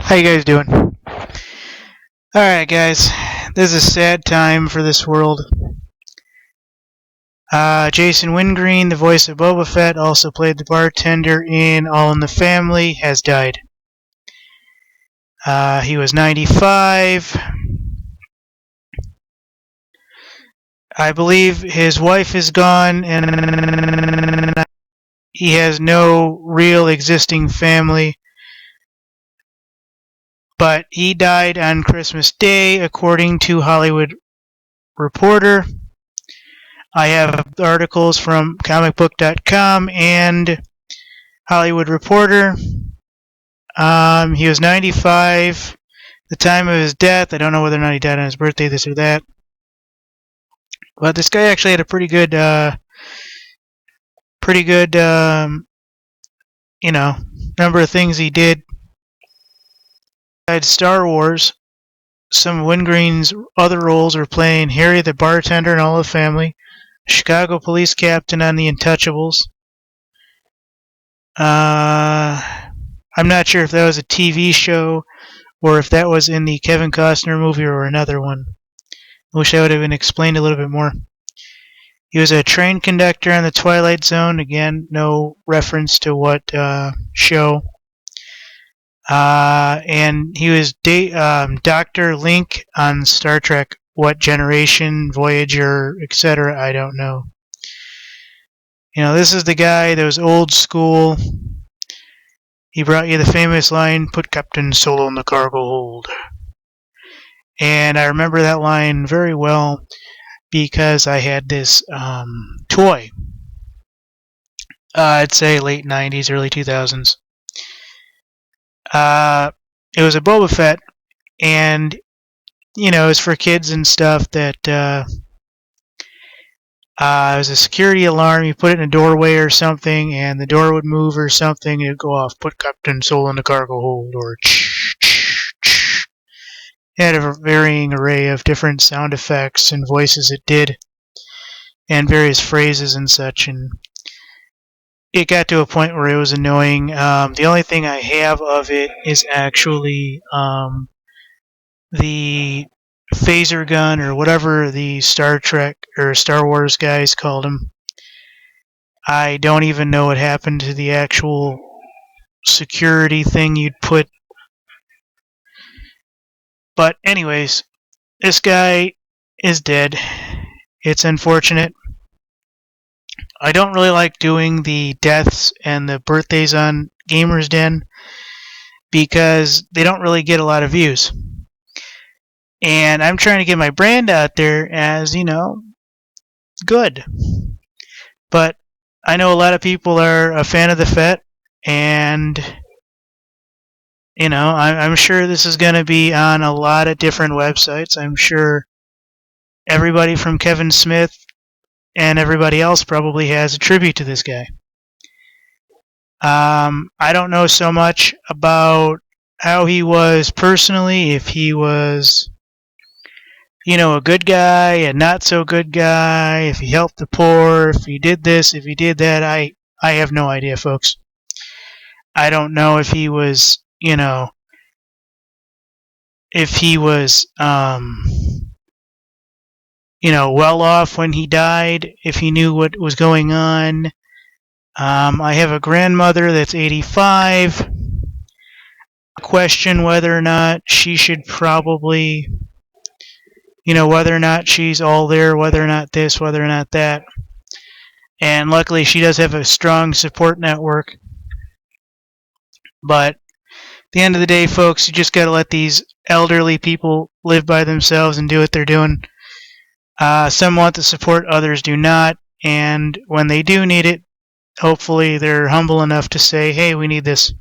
How you guys doing? Alright guys, this is a sad time for this world. Jason Wingreen, the voice of Boba Fett, also played the bartender in All in the Family, has died. He was 95. I believe his wife is gone and he has no real existing family. But he died on Christmas Day, according to Hollywood Reporter. I have articles from comicbook.com and Hollywood Reporter. He was 95. The time of his death, I don't know whether or not he died on his birthday, this or that. But this guy actually had a pretty good, number of things he did. Besides Star Wars, some of Wingreen's other roles were playing Harry the bartender in All the Family, Chicago police captain on The Untouchables. I'm not sure if that was a TV show or if that was in the Kevin Costner movie or another one. I wish that would have been explained a little bit more. He was a train conductor on The Twilight Zone. Again, no reference to what show. And he was Dr. Link on Star Trek. What generation, Voyager, etc. I don't know. You know, this is the guy that was old school. He brought you the famous line, "Put Captain Solo in the cargo hold." And I remember that line very well because I had this toy. I'd say late 90s, early 2000s. It was a Boba Fett, and it was for kids and stuff. That it was a security alarm. You put it in a doorway or something, and the door would move or something, and it'd go off. Put Captain Solo in the cargo hold, or it had a varying array of different sound effects and voices it did, and various phrases and such. And it got to a point where it was annoying. The only thing I have of it is actually the phaser gun, or whatever the Star Trek or Star Wars guys called them. I don't even know what happened to the actual security thing you'd put. But anyways, this guy is dead. It's unfortunate. I don't really like doing the deaths and the birthdays on Gamers Den because they don't really get a lot of views. And I'm trying to get my brand out there as, good. But I know a lot of people are a fan of the Fett, and I'm sure this is going to be on a lot of different websites. I'm sure everybody from Kevin Smith and everybody else probably has a tribute to this guy. I don't know so much about how he was personally, if he was, a good guy, a not so good guy, if he helped the poor, if he did this, if he did that. I have no idea, folks. I don't know if he was, well off when he died, if he knew what was going on. I have a grandmother that's 85. Question whether or not she should probably, whether or not she's all there, whether or not this, whether or not that. And luckily she does have a strong support network. But at the end of the day, folks, you just got to let these elderly people live by themselves and do what they're doing. Some want the support, others do not. And when they do need it, hopefully they're humble enough to say, hey, we need this.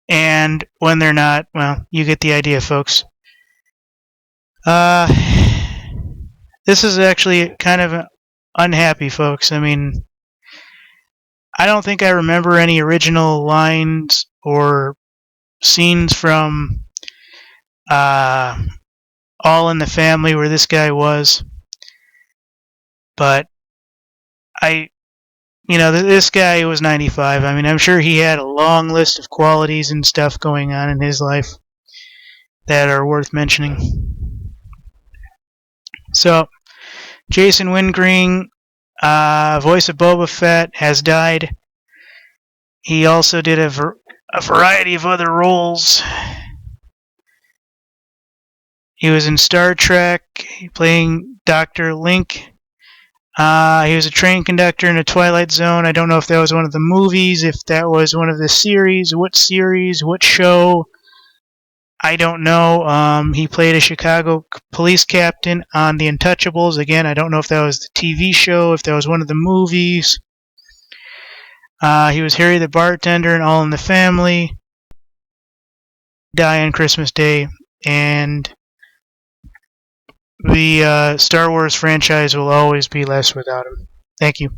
And when they're not, well, you get the idea, folks. This is actually kind of unhappy, folks. I mean, I don't think I remember any original lines or scenes from All in the Family where this guy was. But I this guy was 95. I mean, I'm sure he had a long list of qualities and stuff going on in his life that are worth mentioning. So, Jason Wingreen, voice of Boba Fett, has died. He also did a variety of other roles. He was in Star Trek, playing Dr. Link. He was a train conductor in The Twilight Zone. I don't know if that was one of the movies, if that was one of the series, what show. I don't know. He played a Chicago police captain on The Untouchables. Again, I don't know if that was the TV show, if that was one of the movies. He was Harry the bartender in All in the Family. Die on Christmas Day. And the Star Wars franchise will always be less without him. Thank you.